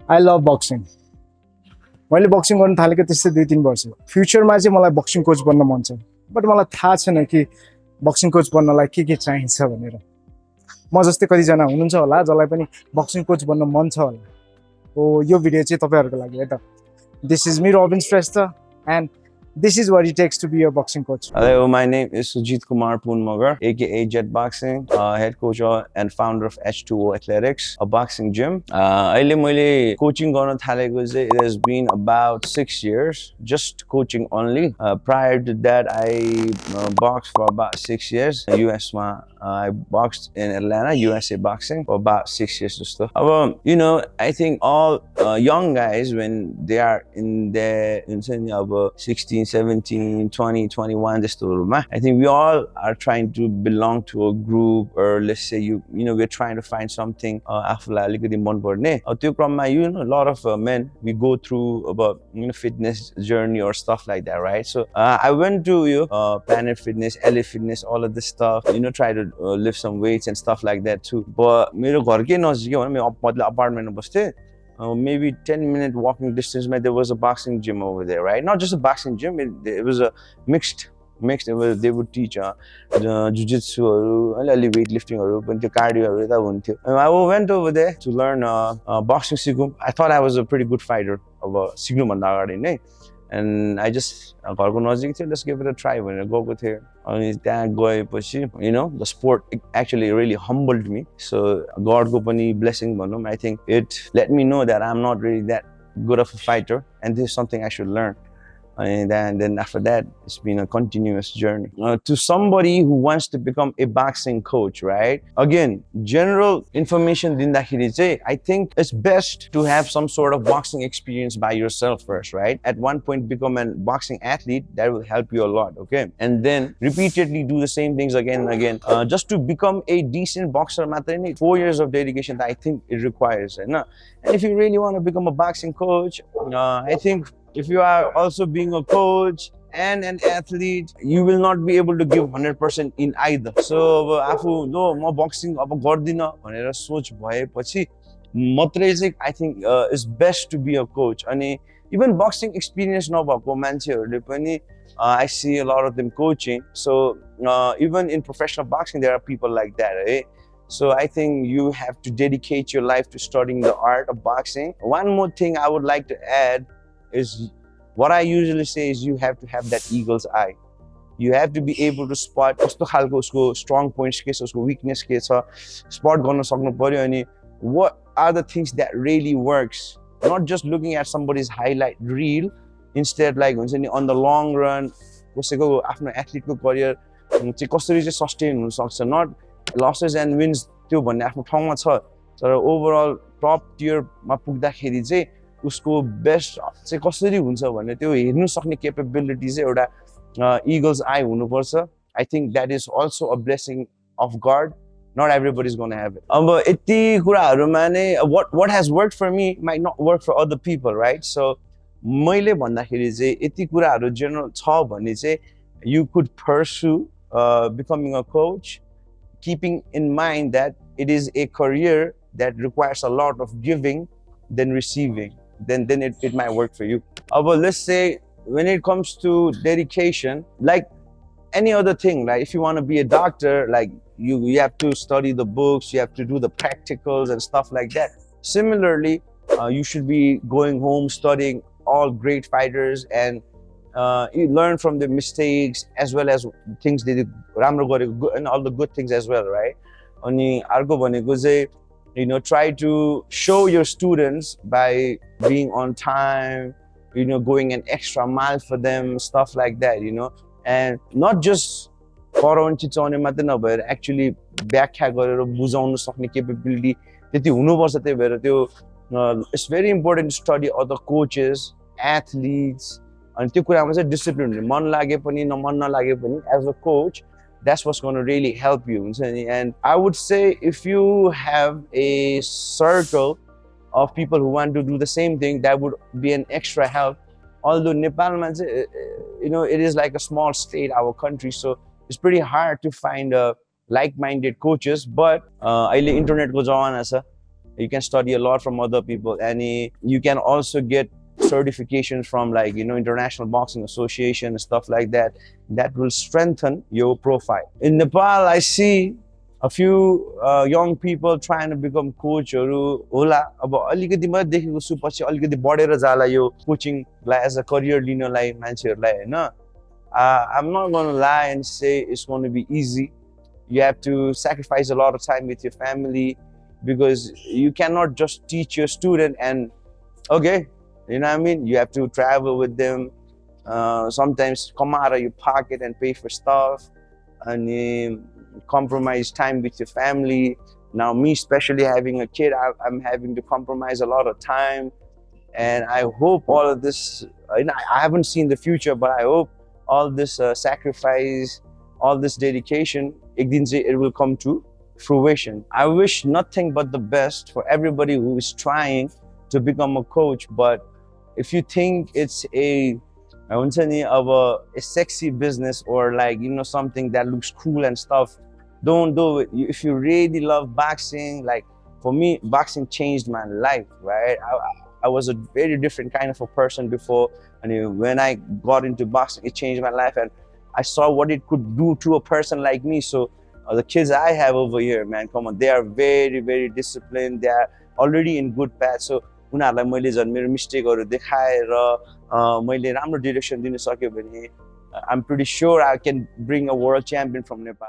I love boxing. मैले boxing गर्न थालेको त्यस्तै 2-3 वर्ष फ्युचरमा चाहिँ मलाई बक्सिङ कोच बन्न मन छ बट मलाई थाहा छैन कि बक्सिङ कोच बन्नलाई के चाहिन्छ भनेर म जस्तै कतिजना हुनुहुन्छ होला जसलाई पनि बक्सिङ कोच बन्न मन छ होला हो यो भिडियो चाहिँ तपाईहरुको लागि है त दिस इज मी रोबिन श्रेष्ठ end this is what it takes to be a boxing coach. Hello, my name is Sujit Kumar Poonmagar, aka Jet Boxing, head coach and founder of H2O Athletics, a boxing gym. अहिले मैले coaching गर्न थालेको चाहिँ it has been about 6 years, just coaching only. Prior to that, I boxed for about 6 years. US मा I boxed in Atlanta, USA boxing for about 6 years or so. You know, I think all young guys when they are in their 16, 17, 20, 21, just I think we all are trying to belong to a group, or let's say you know we're trying to find something आफूलाई अलिकति मन पर्ने त्यो क्रममा you know a lot of men we go through about fitness journey or stuff like that, right? So I went to Planet Fitness, LA Fitness, all of this stuff, try to lift some weights and stuff like that too. But मेरो घरकै नजिकै हो मेरो apartment बस्थे maybe 10-minute walking distance, there was a boxing gym over there, right? Not just a boxing gym, it was a mixed. They would teach jiu-jitsu, weightlifting, cardio. I went over there to learn boxing. I thought I was a pretty good fighter of a and I just let's give it a try when I go with here. The sport actually really humbled me. So God go pani blessing manum. I think it let me know that I'm not really that good of a fighter, and this is something I should learn. And then after that, it's been a continuous journey. To somebody who wants to become a boxing coach, right? Again, general information I think it's best to have some sort of boxing experience by yourself first, right? At one point, become a boxing athlete. That will help you a lot, okay? And then repeatedly do the same things again and again. Just to become a decent boxer, 4 years of dedication, I think it requires. And if you really want to become a boxing coach, I think if you are also being a coach and an athlete, you will not be able to give 100% in either. So, म boxing गर्दिन भनेर सोच भएपछि मात्रै चाहिँ I think it's best to be a coach. अनि even boxing experience नभएको मान्छेहरूले पनि I see a lot of them coaching. So even in professional boxing, there are people like that, right? So I think you have to dedicate your life to studying the art of boxing. One more thing I would like to add is what I usually say is you have to have that eagle's eye. You have to be able to spot कस्तो खालको उसको strong points के छ, उसको weakness के छ, spot गर्न सक्नु पर्यो अनि what are the things that really works, not just looking at somebody's highlight reel, instead like हुन्छ नि on the long run कसैको आफ्नो एथलीटको करियर चाहिँ कसरी चाहिँ सस्टेन हुन सक्छ, not losses and wins त्यो भन्ने आफ्नो ठाउँमा छ तर ओभरअल टप टियरमा पुग्दाखेरि चाहिँ उसको बेस्ट चाहिँ कसरी हुन्छ भन्ने त्यो हेर्नु सक्ने केपेबिलिटी चाहिँ एउटा ईगल्स आई हुनुपर्छ. I think that is also a blessing of God. Not everybody is going to have it. अब यति कुराहरुमा नै what has worked for me might not work for other people, right? So मैले भन्दाखेरि चाहिँ यति कुराहरु general छ भने चाहिँ you could pursue becoming a coach, keeping in mind that it is a career that requires a lot of giving than receiving. Then it might work for you. But let's say when it comes to dedication, like any other thing, like if you want to be a doctor, like you have to study the books, you have to do the practicals and stuff like that. Similarly, you should be going home studying all great fighters and you learn from their mistakes as well as things they did राम्रो गरेको and all the good things as well, right? अनि अर्को भनेको चाहिँ try to show your students by being on time, going an extra mile for them, stuff like that, and not just actually व्याख्या गरेर बुझाउन सक्ने capability त्यति हुनुपर्छ. त्यही भएर त्यो it's very important to study other coaches, athletes, अनि त्यो कुरामा चाहिँ discipline मन लागे पनि मन नलागे पनि as a coach, that's what's going to really help you. And I would say if you have a circle of people who want to do the same thing, that would be an extra help. Although Nepal, it is like a small state, our country, so it's pretty hard to find like-minded coaches, but अहिले इन्टरनेटको जमाना छ. You can study a lot from other people, and you can also get certifications from, like, International Boxing Association and stuff like that. That will strengthen your profile. In Nepal, I see a few young people trying to become coachहरू होला. अब अलिकति मात्रै देखेको छु, पछि अलिकति बढेर जाला यो कोचिङलाई एज अ करियर लिनलाई मान्छेहरूलाई हैन. I'm not going to lie and say it's going to be easy. You have to sacrifice a lot of time with your family, because you cannot just teach your student and okay, you know what I mean? You have to travel with them. Sometimes come out of your pocket and pay for stuff, and compromise time with your family. Now me, especially having a kid, I'm having to compromise a lot of time. And I hope all of this, I haven't seen the future, but I hope all this sacrifice, all this dedication, it will come to fruition. I wish nothing but the best for everybody who is trying to become a coach. But if you think it's a sexy business, or like, something that looks cool and stuff, don't do it. If you really love boxing, like for me, boxing changed my life, right? I was a very different kind of a person before, and when I got into boxing, it changed my life, and I saw what it could do to a person like me. So the kids I have over here, man, come on, they are very, very disciplined. They are already in good path. So उनीहरूलाई मैले झन् मेरो मिस्टेकहरू देखाएर मैले राम्रो direction दिन सक्यो भने I'm pretty sure I can bring a world champion from Nepal.